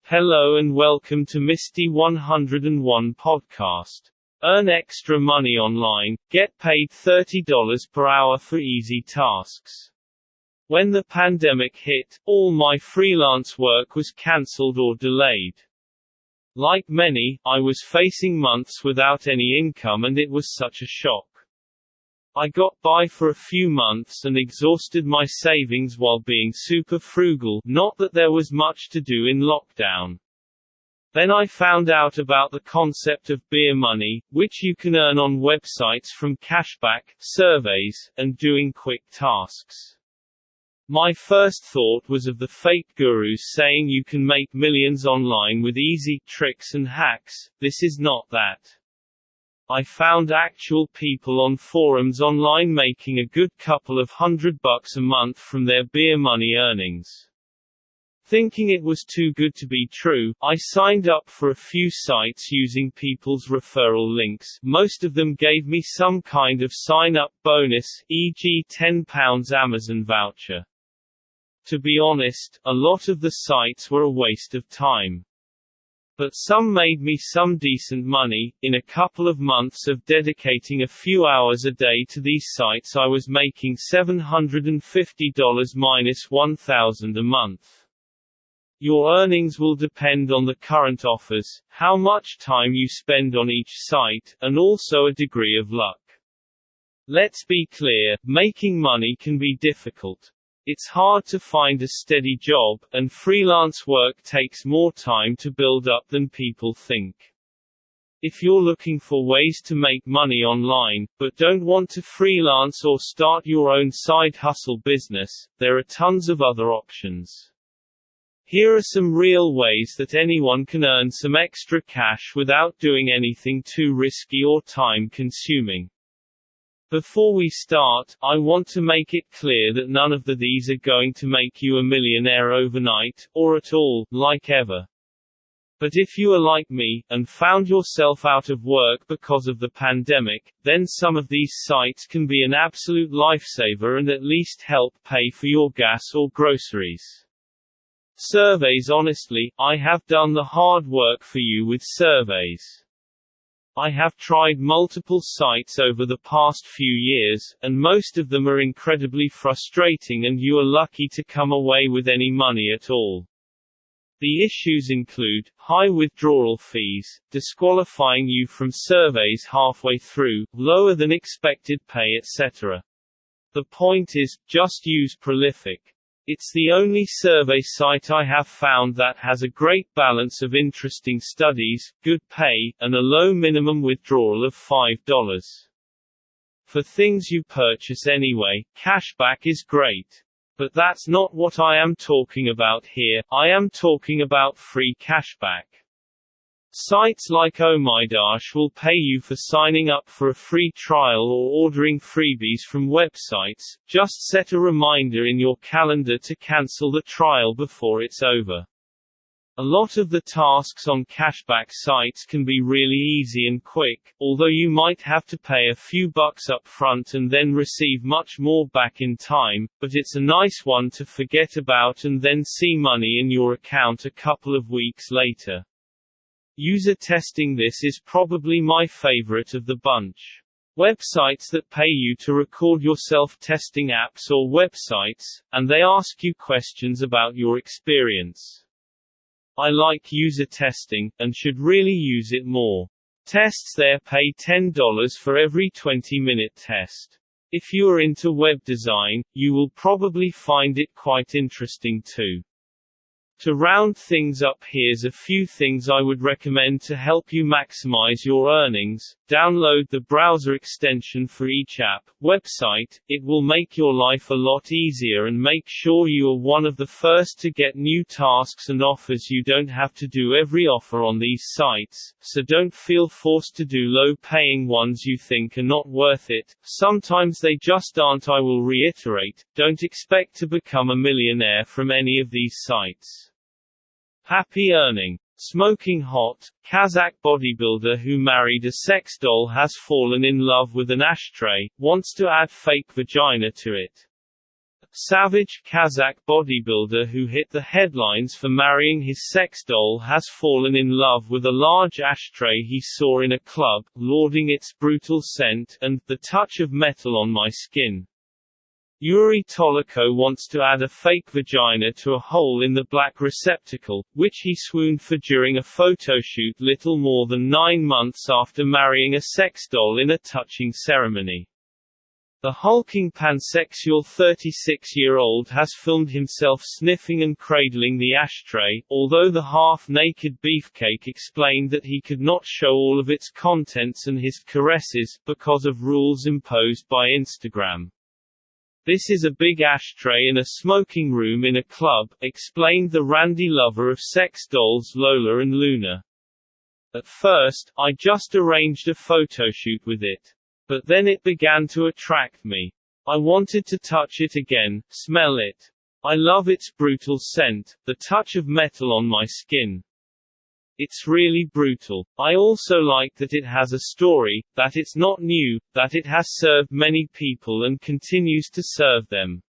Hello and welcome to Misty 101 podcast. Earn extra money online, get paid $30 per hour for easy tasks. When the pandemic hit, all my freelance work was cancelled or delayed. Like many, I was facing months without any income and it was such a shock. I got by for a few months and exhausted my savings while being super frugal, not that there was much to do in lockdown. Then I found out about the concept of beer money, which you can earn on websites from cashback, surveys, and doing quick tasks. My first thought was of the fake gurus saying you can make millions online with easy tricks and hacks. This is not that. I found actual people on forums online making a good couple of $100 a month from their beer money earnings. Thinking it was too good to be true, I signed up for a few sites using people's referral links. Most of them gave me some kind of sign-up bonus, e.g. £10 Amazon voucher. To be honest, a lot of the sites were a waste of time. But some made me some decent money. In a couple of months of dedicating a few hours a day to these sites, I was making $750 minus $1,000 a month. Your earnings will depend on the current offers, how much time you spend on each site, and also a degree of luck. Let's be clear, making money can be difficult. It's hard to find a steady job, and freelance work takes more time to build up than people think. If you're looking for ways to make money online, but don't want to freelance or start your own side hustle business, there are tons of other options. Here are some real ways that anyone can earn some extra cash without doing anything too risky or time-consuming. Before we start, I want to make it clear that none of these are going to make you a millionaire overnight, or at all, like ever. But if you are like me, and found yourself out of work because of the pandemic, then some of these sites can be an absolute lifesaver and at least help pay for your gas or groceries. Surveys. Honestly, I have done the hard work for you with surveys. I have tried multiple sites over the past few years, and most of them are incredibly frustrating and you are lucky to come away with any money at all. The issues include high withdrawal fees, disqualifying you from surveys halfway through, lower than expected pay, etc. The point is, just use Prolific. It's the only survey site I have found that has a great balance of interesting studies, good pay, and a low minimum withdrawal of $5. For things you purchase anyway, cashback is great. But that's not what I am talking about here. I am talking about free cashback. Sites like OhMyDash will pay you for signing up for a free trial or ordering freebies from websites. Just set a reminder in your calendar to cancel the trial before it's over. A lot of the tasks on cashback sites can be really easy and quick, although you might have to pay a few bucks up front and then receive much more back in time, but it's a nice one to forget about and then see money in your account a couple of weeks later. User testing. This is probably my favorite of the bunch. Websites that pay you to record yourself testing apps or websites, and they ask you questions about your experience. I like user testing, and should really use it more. Tests there pay $10 for every 20-minute test. If you are into web design, you will probably find it quite interesting too. To round things up, here's a few things I would recommend to help you maximize your earnings. Download the browser extension for each app, website. It will make your life a lot easier and make sure you are one of the first to get new tasks and offers. You don't have to do every offer on these sites, so don't feel forced to do low-paying ones you think are not worth it. Sometimes they just aren't. I will reiterate, don't expect to become a millionaire from any of these sites. Happy earning. Smoking hot, Kazakh bodybuilder who married a sex doll has fallen in love with an ashtray, wants to add fake vagina to it. Savage, Kazakh bodybuilder who hit the headlines for marrying his sex doll has fallen in love with a large ashtray he saw in a club, lauding its brutal scent, and the touch of metal on my skin. Yuri Toliko wants to add a fake vagina to a hole in the black receptacle, which he swooned for during a photoshoot little more than 9 months after marrying a sex doll in a touching ceremony. The hulking pansexual 36-year-old has filmed himself sniffing and cradling the ashtray, although the half-naked beefcake explained that he could not show all of its contents and his caresses, because of rules imposed by Instagram. "This is a big ashtray in a smoking room in a club," explained the randy lover of sex dolls Lola and Luna. "At first, I just arranged a photoshoot with it. But then it began to attract me. I wanted to touch it again, smell it. I love its brutal scent, the touch of metal on my skin. It's really brutal. I also like that it has a story, that it's not new, that it has served many people and continues to serve them."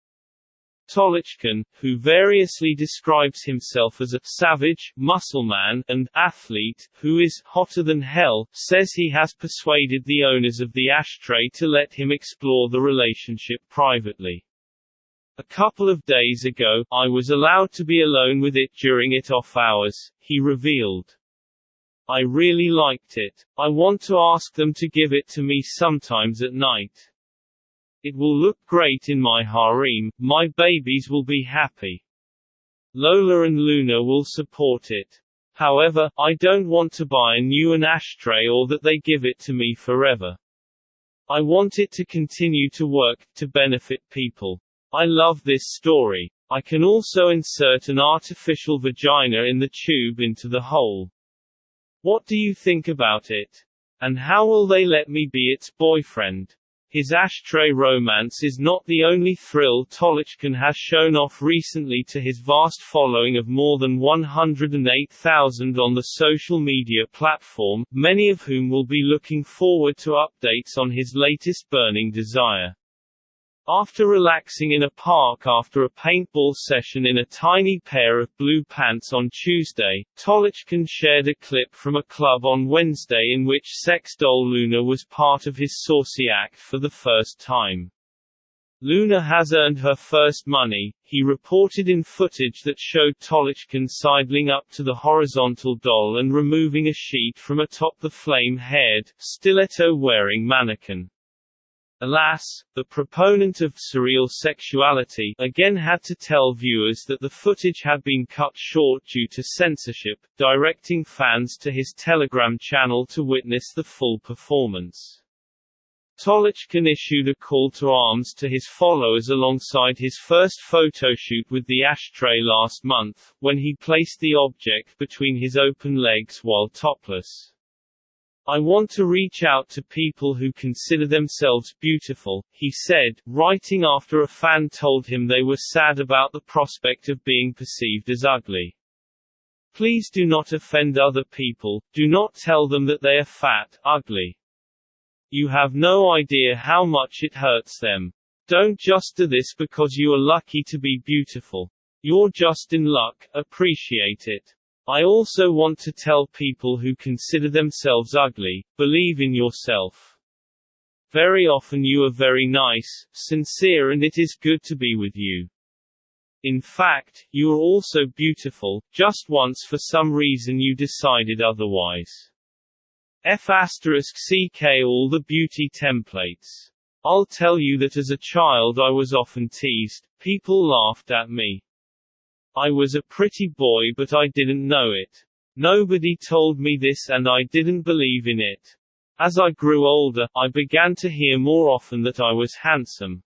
Tolichkin, who variously describes himself as a savage, muscle man, and athlete, who is hotter than hell, says he has persuaded the owners of the ashtray to let him explore the relationship privately. "A couple of days ago, I was allowed to be alone with it during it off hours," he revealed. "I really liked it. I want to ask them to give it to me sometimes at night. It will look great in my harem, my babies will be happy. Lola and Luna will support it. However, I don't want to buy a new ashtray or that they give it to me forever. I want it to continue to work, to benefit people. I love this story. I can also insert an artificial vagina in the tube into the hole. What do you think about it? And how will they let me be its boyfriend?" His ashtray romance is not the only thrill Tolichkin has shown off recently to his vast following of more than 108,000 on the social media platform, many of whom will be looking forward to updates on his latest burning desire. After relaxing in a park after a paintball session in a tiny pair of blue pants on Tuesday, Tolichkin shared a clip from a club on Wednesday in which sex doll Luna was part of his saucy act for the first time. "Luna has earned her first money," he reported in footage that showed Tolichkin sidling up to the horizontal doll and removing a sheet from atop the flame-haired, stiletto-wearing mannequin. Alas, the proponent of surreal sexuality again had to tell viewers that the footage had been cut short due to censorship, directing fans to his Telegram channel to witness the full performance. Tolichkin issued a call to arms to his followers alongside his first photoshoot with the ashtray last month, when he placed the object between his open legs while topless. "I want to reach out to people who consider themselves beautiful," he said, writing after a fan told him they were sad about the prospect of being perceived as ugly. "Please do not offend other people, do not tell them that they are fat, ugly. You have no idea how much it hurts them. Don't just do this because you are lucky to be beautiful. You're just in luck, appreciate it. I also want to tell people who consider themselves ugly, believe in yourself. Very often you are very nice, sincere and it is good to be with you. In fact, you are also beautiful, just once for some reason you decided otherwise. *CK all the beauty templates. I'll tell you that as a child I was often teased, people laughed at me. I was a pretty boy but I didn't know it. Nobody told me this and I didn't believe in it. As I grew older, I began to hear more often that I was handsome.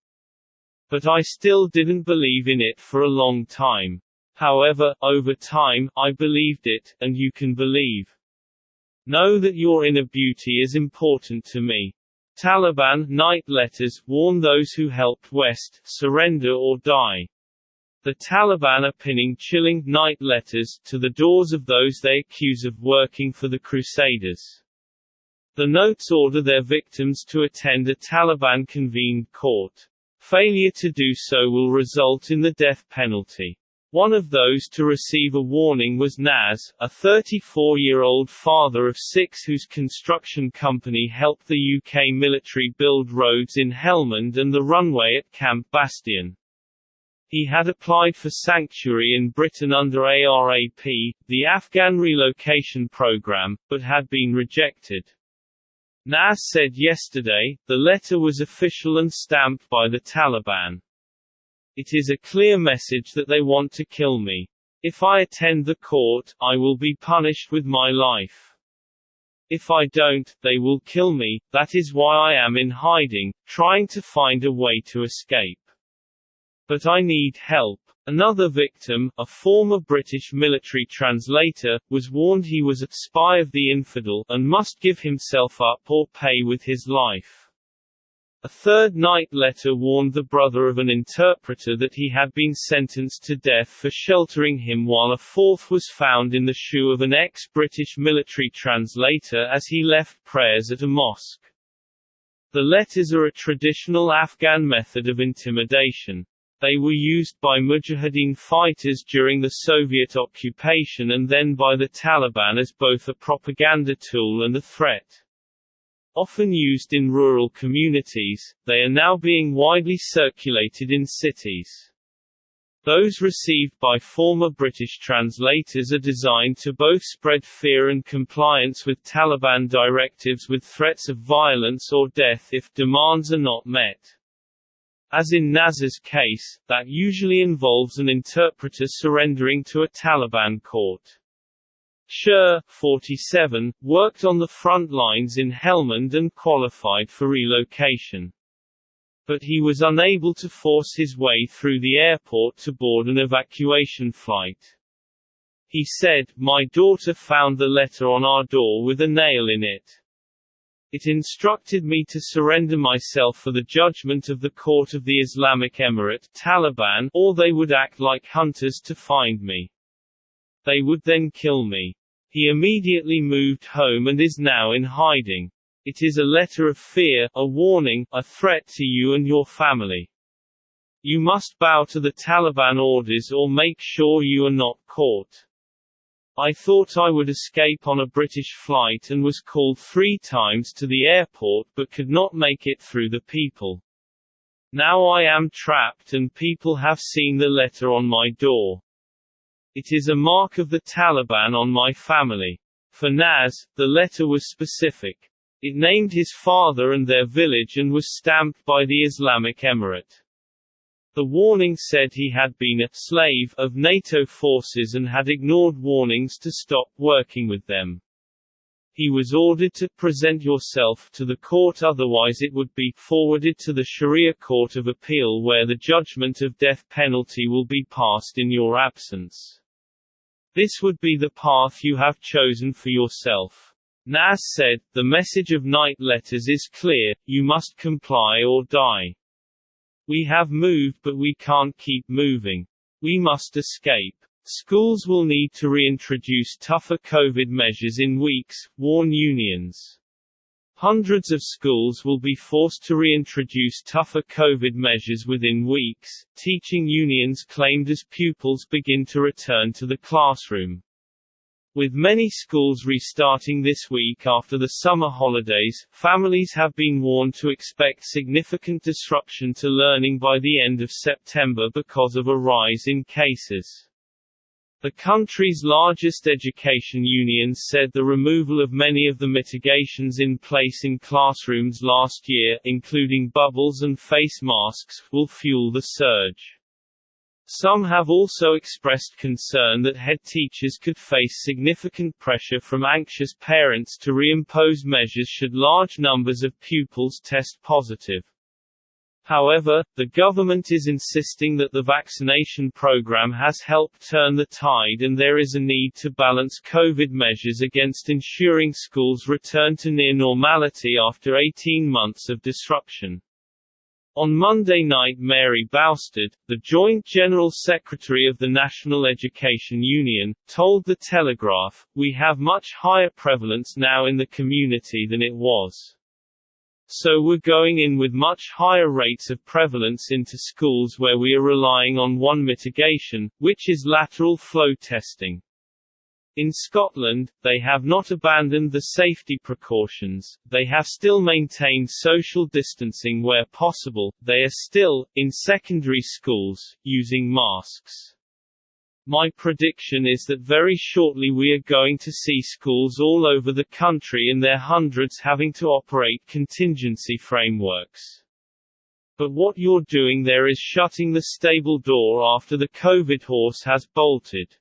But I still didn't believe in it for a long time. However, over time, I believed it, and you can believe. Know that your inner beauty is important to me. Taliban night letters warn those who helped West surrender or die. The Taliban are pinning chilling night letters to the doors of those they accuse of working for the Crusaders. The notes order their victims to attend a Taliban-convened court. Failure to do so will result in the death penalty. One of those to receive a warning was Naz, a 34-year-old father of 6 whose construction company helped the UK military build roads in Helmand and the runway at Camp Bastion. He had applied for sanctuary in Britain under ARAP, the Afghan relocation program, but had been rejected. Naz said yesterday, the letter was official and stamped by the Taliban. It is a clear message that they want to kill me. If I attend the court, I will be punished with my life. If I don't, they will kill me. That is why I am in hiding, trying to find a way to escape. But I need help. Another victim, a former British military translator, was warned he was a spy of the infidel and must give himself up or pay with his life. A third night letter warned the brother of an interpreter that he had been sentenced to death for sheltering him, while a fourth was found in the shoe of an ex-British military translator as he left prayers at a mosque. The letters are a traditional Afghan method of intimidation. They were used by Mujahideen fighters during the Soviet occupation and then by the Taliban as both a propaganda tool and a threat. Often used in rural communities, they are now being widely circulated in cities. Those received by former British translators are designed to both spread fear and compliance with Taliban directives with threats of violence or death if demands are not met. As in Naz's case, that usually involves an interpreter surrendering to a Taliban court. Sher, 47, worked on the front lines in Helmand and qualified for relocation. But he was unable to force his way through the airport to board an evacuation flight. He said, "My daughter found the letter on our door with a nail in it. It instructed me to surrender myself for the judgment of the Court of the Islamic Emirate Taliban, or they would act like hunters to find me. They would then kill me." He immediately moved home and is now in hiding. It is a letter of fear, a warning, a threat to you and your family. You must bow to the Taliban orders or make sure you are not caught. I thought I would escape on a British flight and was called 3 times to the airport but could not make it through the people. Now I am trapped and people have seen the letter on my door. It is a mark of the Taliban on my family. For Naz, the letter was specific. It named his father and their village and was stamped by the Islamic Emirate. The warning said he had been a slave of NATO forces and had ignored warnings to stop working with them. He was ordered to present yourself to the court, otherwise it would be forwarded to the Sharia Court of Appeal where the judgment of death penalty will be passed in your absence. This would be the path you have chosen for yourself. Naz said, the message of night letters is clear, you must comply or die. We have moved but we can't keep moving. We must escape. Schools will need to reintroduce tougher COVID measures in weeks, warn unions. Hundreds of schools will be forced to reintroduce tougher COVID measures within weeks, teaching unions claimed as pupils begin to return to the classroom. With many schools restarting this week after the summer holidays, families have been warned to expect significant disruption to learning by the end of September because of a rise in cases. The country's largest education unions said the removal of many of the mitigations in place in classrooms last year, including bubbles and face masks, will fuel the surge. Some have also expressed concern that head teachers could face significant pressure from anxious parents to reimpose measures should large numbers of pupils test positive. However, the government is insisting that the vaccination program has helped turn the tide and there is a need to balance COVID measures against ensuring schools return to near normality after 18 months of disruption. On Monday night, Mary Boustad, the Joint General Secretary of the National Education Union, told The Telegraph, "We have much higher prevalence now in the community than it was. So we're going in with much higher rates of prevalence into schools where we are relying on one mitigation, which is lateral flow testing. In Scotland, they have not abandoned the safety precautions, they have still maintained social distancing where possible, they are still, in secondary schools, using masks. My prediction is that very shortly we are going to see schools all over the country in their hundreds having to operate contingency frameworks. But what you're doing there is shutting the stable door after the COVID horse has bolted.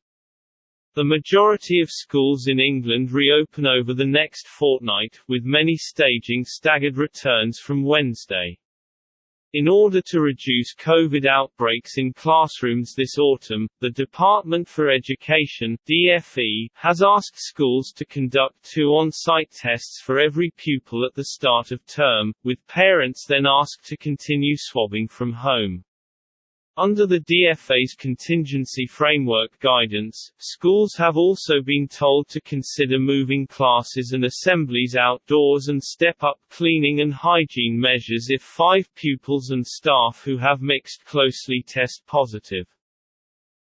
The majority of schools in England reopen over the next fortnight, with many staging staggered returns from Wednesday. In order to reduce COVID outbreaks in classrooms this autumn, the Department for Education (DfE) has asked schools to conduct 2 on-site tests for every pupil at the start of term, with parents then asked to continue swabbing from home. Under the DfE's contingency framework guidance, schools have also been told to consider moving classes and assemblies outdoors and step up cleaning and hygiene measures if 5 pupils and staff who have mixed closely test positive.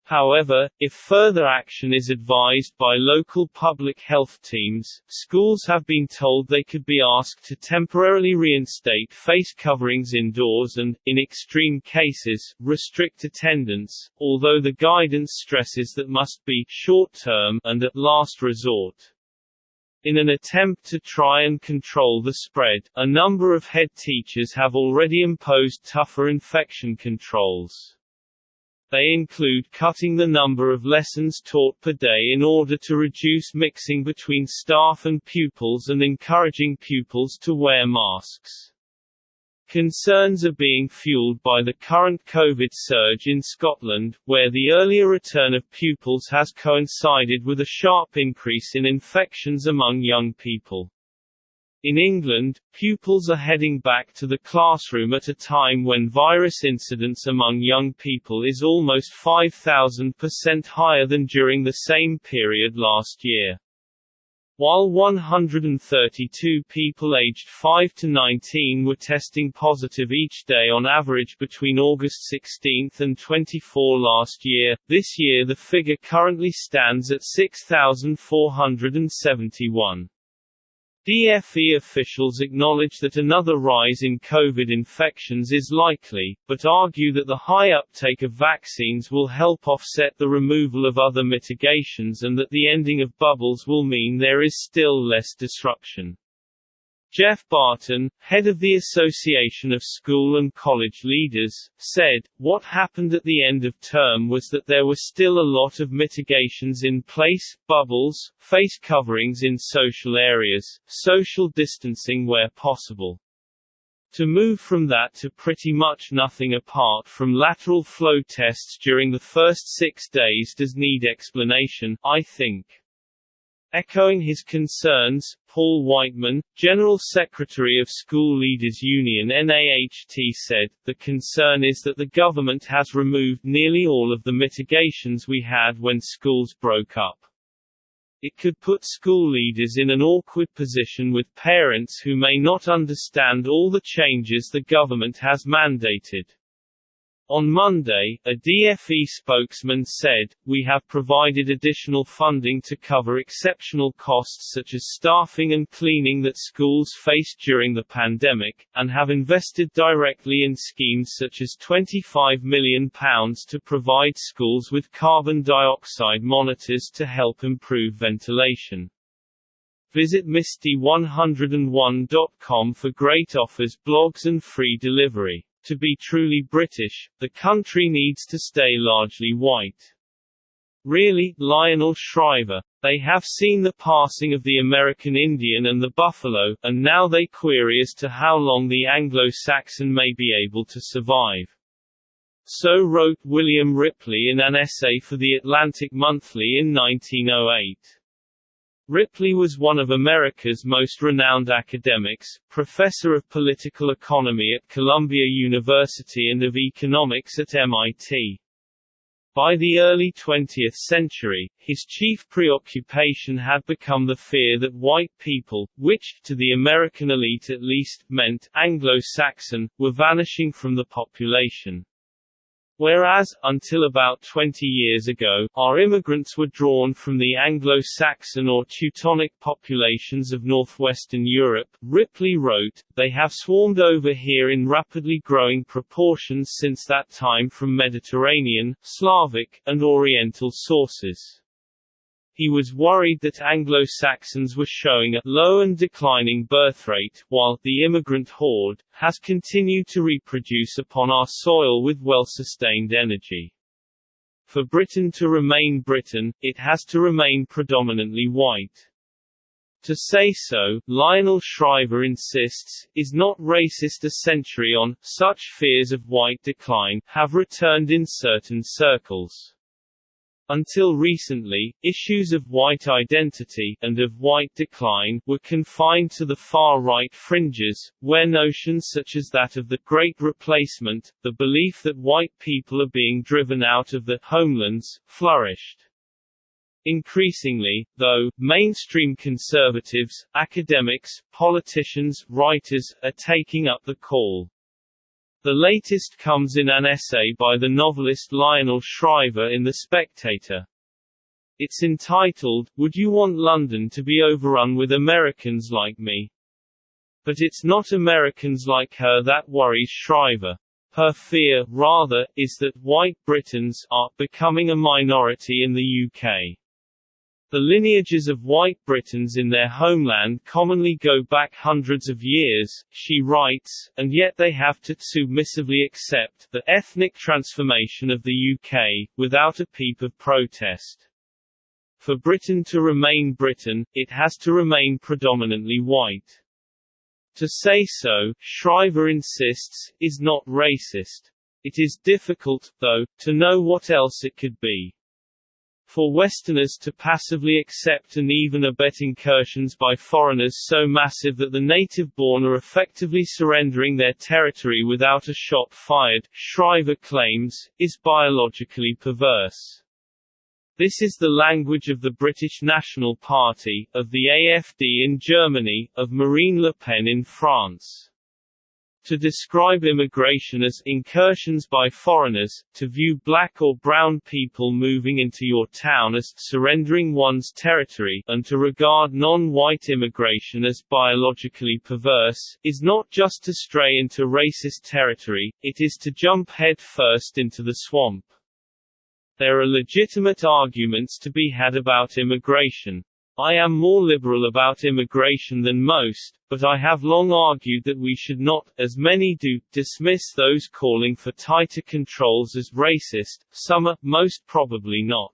However, if further action is advised by local public health teams, schools have been told they could be asked to temporarily reinstate face coverings indoors and, in extreme cases, restrict attendance, although the guidance stresses that must be short-term and at last resort. In an attempt to try and control the spread, a number of head teachers have already imposed tougher infection controls. They include cutting the number of lessons taught per day in order to reduce mixing between staff and pupils and encouraging pupils to wear masks. Concerns are being fueled by the current COVID surge in Scotland, where the earlier return of pupils has coincided with a sharp increase in infections among young people. In England, pupils are heading back to the classroom at a time when virus incidence among young people is almost 5,000% higher than during the same period last year. While 132 people aged 5 to 19 were testing positive each day on average between August 16 and 24 last year, this year the figure currently stands at 6,471. DfE officials acknowledge that another rise in COVID infections is likely, but argue that the high uptake of vaccines will help offset the removal of other mitigations and that the ending of bubbles will mean there is still less disruption. Jeff Barton, head of the Association of School and College Leaders, said, "What happened at the end of term was that there were still a lot of mitigations in place, bubbles, face coverings in social areas, social distancing where possible. To move from that to pretty much nothing apart from lateral flow tests during the first 6 days does need explanation, I think." Echoing his concerns, Paul Whiteman, General Secretary of School Leaders Union NAHT said, "The concern is that the government has removed nearly all of the mitigations we had when schools broke up. It could put school leaders in an awkward position with parents who may not understand all the changes the government has mandated." On Monday, a DfE spokesman said, "We have provided additional funding to cover exceptional costs such as staffing and cleaning that schools faced during the pandemic, and have invested directly in schemes such as £25 million to provide schools with carbon dioxide monitors to help improve ventilation." Visit Misty101.com for great offers, blogs and free delivery. To be truly British, the country needs to stay largely white. Really, Lionel Shriver? They have seen the passing of the American Indian and the buffalo, and now they query as to how long the Anglo-Saxon may be able to survive. So wrote William Ripley in an essay for The Atlantic Monthly in 1908. Ripley was one of America's most renowned academics, professor of political economy at Columbia University and of economics at MIT. By the early 20th century, his chief preoccupation had become the fear that white people, which, to the American elite at least, meant Anglo-Saxon, were vanishing from the population. Whereas, until about 20 years ago, our immigrants were drawn from the Anglo-Saxon or Teutonic populations of northwestern Europe, Ripley wrote, they have swarmed over here in rapidly growing proportions since that time from Mediterranean, Slavic, and Oriental sources. He was worried that Anglo-Saxons were showing a low and declining birth rate, while the immigrant horde has continued to reproduce upon our soil with well-sustained energy. For Britain to remain Britain, it has to remain predominantly white. To say so, Lionel Shriver insists, is not racist. A century on, such fears of white decline have returned in certain circles. Until recently, issues of white identity, and of white decline, were confined to the far-right fringes, where notions such as that of the Great Replacement, the belief that white people are being driven out of the homelands, flourished. Increasingly, though, mainstream conservatives, academics, politicians, writers, are taking up the call. The latest comes in an essay by the novelist Lionel Shriver in The Spectator. It's entitled, Would You Want London to Be Overrun with Americans Like Me? But it's not Americans like her that worries Shriver. Her fear, rather, is that white Britons are becoming a minority in the UK. The lineages of white Britons in their homeland commonly go back hundreds of years, she writes, and yet they have to submissively accept the ethnic transformation of the UK, without a peep of protest. For Britain to remain Britain, it has to remain predominantly white. To say so, Shriver insists, is not racist. It is difficult, though, to know what else it could be. For Westerners to passively accept and even abet incursions by foreigners so massive that the native-born are effectively surrendering their territory without a shot fired, Shriver claims, is biologically perverse. This is the language of the British National Party, of the AfD in Germany, of Marine Le Pen in France. To describe immigration as incursions by foreigners, to view black or brown people moving into your town as surrendering one's territory, and to regard non-white immigration as biologically perverse, is not just to stray into racist territory, it is to jump head first into the swamp. There are legitimate arguments to be had about immigration. I am more liberal about immigration than most, but I have long argued that we should not, as many do, dismiss those calling for tighter controls as racist. Some are, most probably not.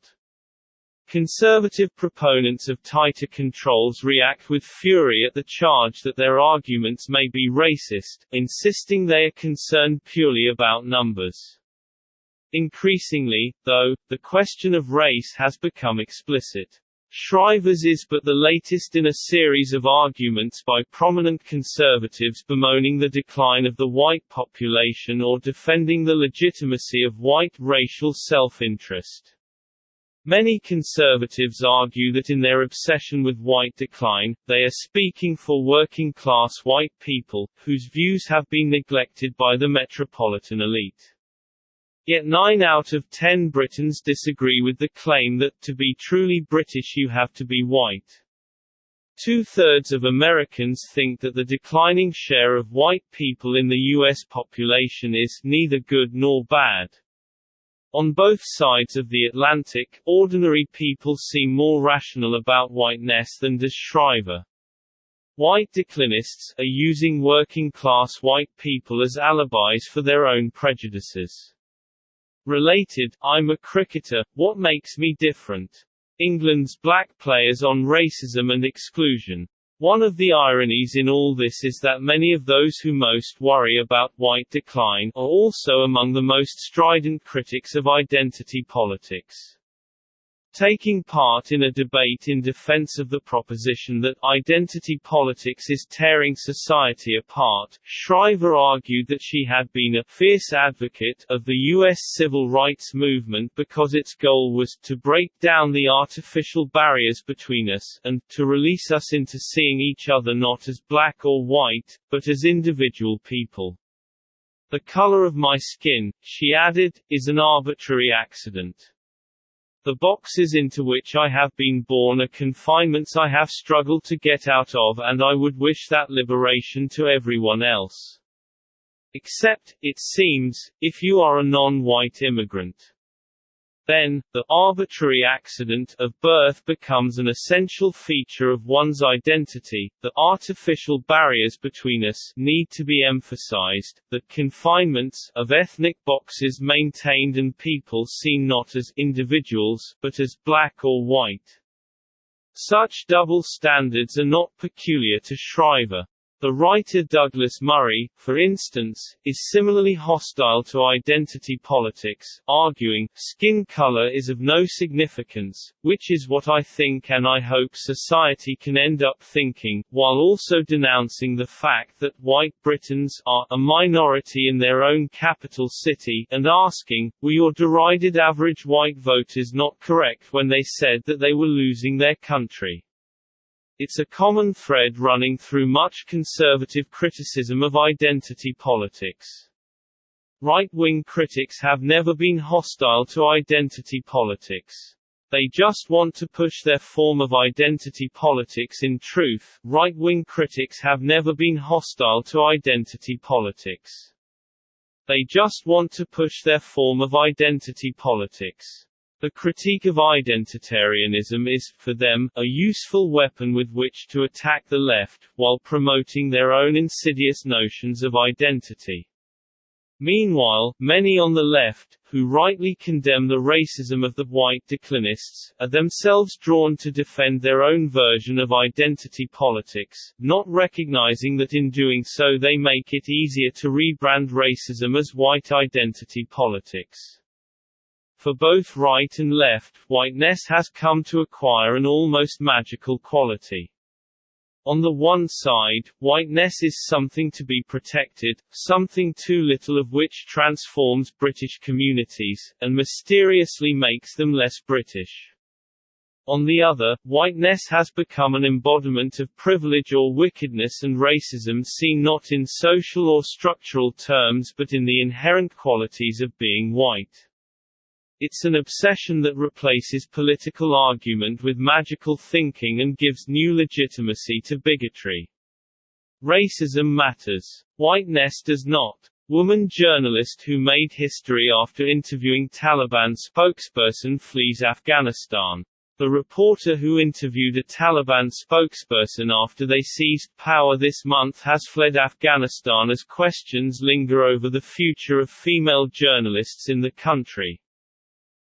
Conservative proponents of tighter controls react with fury at the charge that their arguments may be racist, insisting they are concerned purely about numbers. Increasingly, though, the question of race has become explicit. Shriver's is but the latest in a series of arguments by prominent conservatives bemoaning the decline of the white population or defending the legitimacy of white racial self-interest. Many conservatives argue that in their obsession with white decline, they are speaking for working-class white people, whose views have been neglected by the metropolitan elite. Yet 9 out of 10 Britons disagree with the claim that, to be truly British you have to be white. 2/3 of Americans think that the declining share of white people in the U.S. population is neither good nor bad. On both sides of the Atlantic, ordinary people seem more rational about whiteness than does Shriver. White declinists are using working-class white people as alibis for their own prejudices. Related, I'm a cricketer, what makes me different? England's black players on racism and exclusion. One of the ironies in all this is that many of those who most worry about white decline are also among the most strident critics of identity politics. Taking part in a debate in defense of the proposition that identity politics is tearing society apart, Shriver argued that she had been a fierce advocate of the U.S. civil rights movement because its goal was to break down the artificial barriers between us, and to release us into seeing each other not as black or white, but as individual people. The color of my skin, she added, is an arbitrary accident. The boxes into which I have been born are confinements I have struggled to get out of, and I would wish that liberation to everyone else. Except, it seems, if you are a non-white immigrant. Then, the arbitrary accident of birth becomes an essential feature of one's identity. The artificial barriers between us need to be emphasized, the confinements of ethnic boxes maintained and people seen not as individuals, but as black or white. Such double standards are not peculiar to Shriver. The writer Douglas Murray, for instance, is similarly hostile to identity politics, arguing, skin color is of no significance, which is what I think and I hope society can end up thinking, while also denouncing the fact that white Britons are a minority in their own capital city, and asking, were your derided average white voters not correct when they said that they were losing their country? It's a common thread running through much conservative criticism of identity politics. Right-wing critics have never been hostile to identity politics. They just want to push their form of identity politics. In truth, right-wing critics have never been hostile to identity politics. They just want to push their form of identity politics. The critique of identitarianism is, for them, a useful weapon with which to attack the left, while promoting their own insidious notions of identity. Meanwhile, many on the left, who rightly condemn the racism of the white declinists, are themselves drawn to defend their own version of identity politics, not recognizing that in doing so they make it easier to rebrand racism as white identity politics. For both right and left, whiteness has come to acquire an almost magical quality. On the one side, whiteness is something to be protected, something too little of which transforms British communities, and mysteriously makes them less British. On the other, whiteness has become an embodiment of privilege or wickedness and racism seen not in social or structural terms but in the inherent qualities of being white. It's an obsession that replaces political argument with magical thinking and gives new legitimacy to bigotry. Racism matters. Whiteness does not. Woman journalist who made history after interviewing Taliban spokesperson flees Afghanistan. The reporter who interviewed a Taliban spokesperson after they seized power this month has fled Afghanistan as questions linger over the future of female journalists in the country.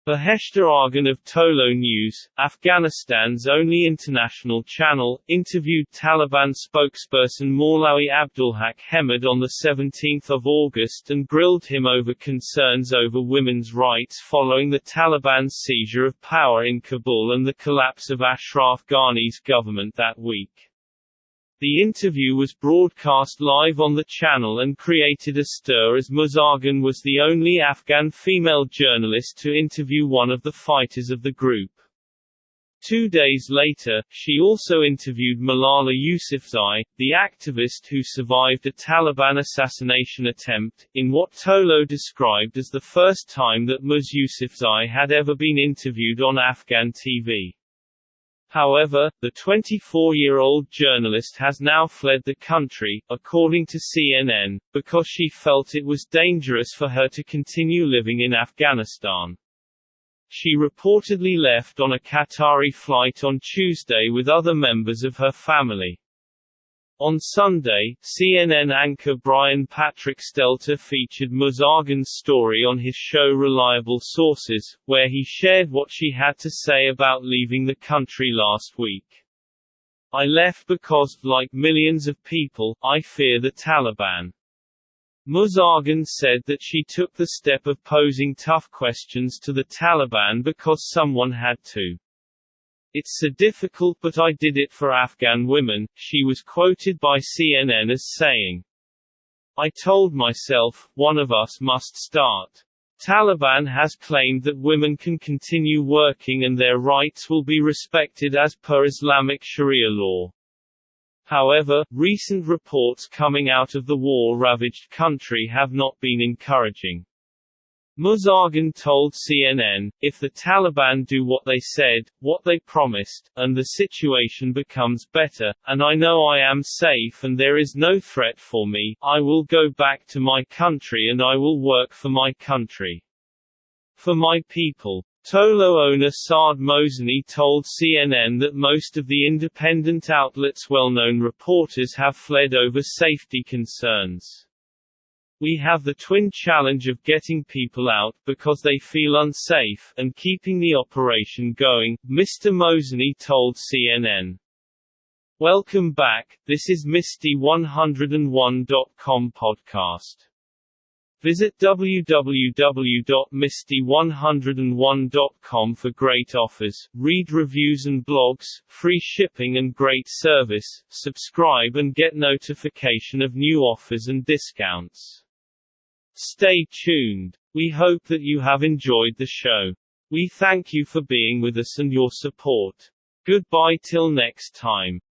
Beheshta Argan of Tolo News, Afghanistan's only international channel, interviewed Taliban spokesperson Maulawi Abdulhaq Hamid on 17 August and grilled him over concerns over women's rights following the Taliban's seizure of power in Kabul and the collapse of Ashraf Ghani's government that week. The interview was broadcast live on the channel and created a stir as Muzargan was the only Afghan female journalist to interview one of the fighters of the group. 2 days later, she also interviewed Malala Yousafzai, the activist who survived a Taliban assassination attempt, in what Tolo described as the first time that Ms. Yousafzai had ever been interviewed on Afghan TV. However, the 24-year-old journalist has now fled the country, according to CNN, because she felt it was dangerous for her to continue living in Afghanistan. She reportedly left on a Qatari flight on Tuesday with other members of her family. On Sunday, CNN anchor Brian Patrick Stelter featured Muzargan's story on his show Reliable Sources, where he shared what she had to say about leaving the country last week. "I left because, like millions of people, I fear the Taliban. Muzargan said that she took the step of posing tough questions to the Taliban because someone had to. "It's so difficult, but I did it for Afghan women," she was quoted by CNN as saying. "I told myself, one of us must start." Taliban has claimed that women can continue working and their rights will be respected as per Islamic Sharia law. However, recent reports coming out of the war-ravaged country have not been encouraging. Muzargan told CNN, "If the Taliban do what they said, what they promised, and the situation becomes better, and I know I am safe and there is no threat for me, I will go back to my country and I will work for my country. For my people." Tolo owner Saad Mozani told CNN that most of the independent outlet's well-known reporters have fled over safety concerns. "We have the twin challenge of getting people out because they feel unsafe, and keeping the operation going," Mr. Mozani told CNN. Welcome back, this is Misty101.com podcast. Visit www.misty101.com for great offers, read reviews and blogs, free shipping and great service, subscribe and get notification of new offers and discounts. Stay tuned. We hope that you have enjoyed the show. We thank you for being with us and your support. Goodbye till next time.